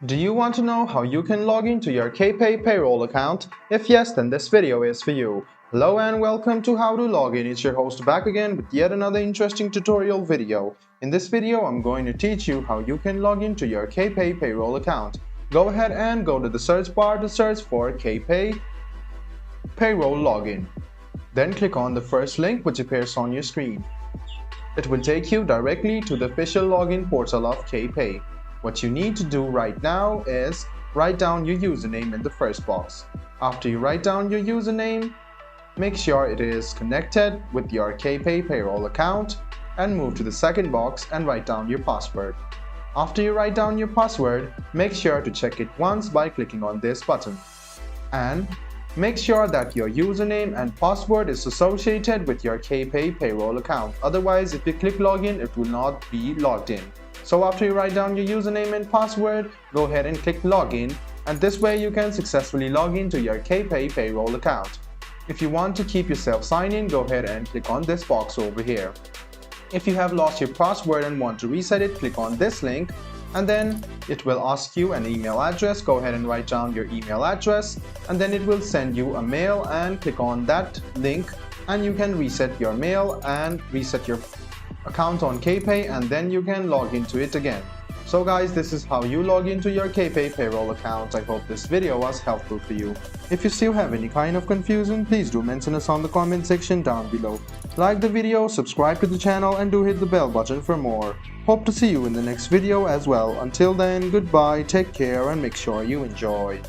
Do you want to know how you can log into your Kpay Payroll account? If yes, then this video is for you. Hello and welcome to How to Log In. It's your host back again with yet another interesting tutorial video. In this video, I'm going to teach you how you can log into your Kpay Payroll account. Go ahead and go to the search bar to search for Kpay Payroll Login. Then click on the first link which appears on your screen. It will take you directly to the official login portal of Kpay. What you need to do right now is write down your username in the first box. After you write down your username, make sure it is connected with your Kpay Payroll account and move to the second box and write down your password. After you write down your password, make sure to check it once by clicking on this button. And make sure that your username and password is associated with your Kpay Payroll account. Otherwise, if you click login, it will not be logged in. So after you write down your username and password, go ahead and click login, and this way you can successfully log into your Kpay Payroll account. If you want to keep yourself signed in, go ahead and click on this box over here. If you have lost your password and want to reset it, click on this link, and then it will ask you an email address. Go ahead and write down your email address, and then it will send you a mail, and click on that link and you can reset your mail and reset your account on Kpay, and then you can log into it again. So guys, this is how you log into your Kpay Payroll account. I hope this video was helpful for you. If you still have any kind of confusion, please do mention us on the comment section down below. Like the video, subscribe to the channel, and do hit the bell button for more. Hope to see you in the next video as well. Until then, goodbye, take care, and make sure you enjoy.